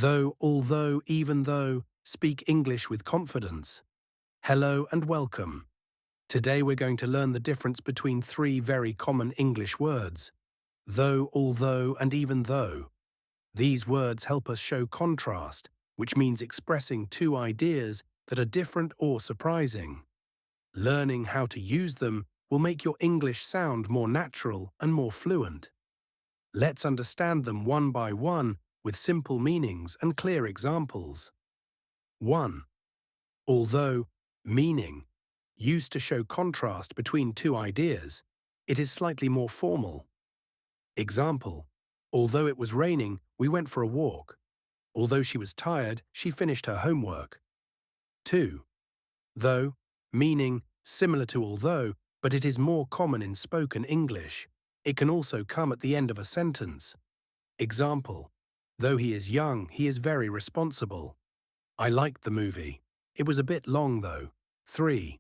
Though, although, even though, speak English with confidence. Hello and welcome. Today we're going to learn the difference between three very common English words. Though, although, and even though. These words help us show contrast, which means expressing two ideas that are different or surprising. Learning how to use them will make your English sound more natural and more fluent. Let's understand them one by one with simple meanings and clear examples. 1. Although, meaning, used to show contrast between two ideas, it is slightly more formal. Example, although it was raining, we went for a walk. Although she was tired, she finished her homework. 2. Though, meaning, similar to although, but it is more common in spoken English. It can also come at the end of a sentence. Example, though he is young, he is very responsible. I liked the movie. It was a bit long though. 3.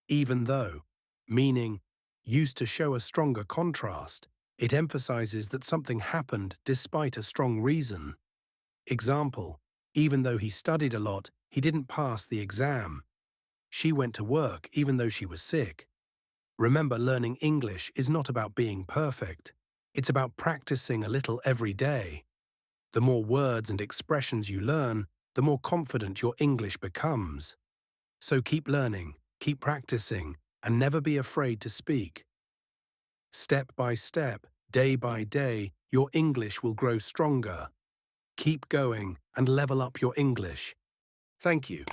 Even though, meaning, used to show a stronger contrast. It emphasizes that something happened despite a strong reason. Example, even though he studied a lot, he didn't pass the exam. She went to work even though she was sick. Remember, learning English is not about being perfect. It's about practicing a little every day. The more words and expressions you learn, the more confident your English becomes. So keep learning, keep practicing, and never be afraid to speak. Step by step, day by day, your English will grow stronger. Keep going and level up your English. Thank you.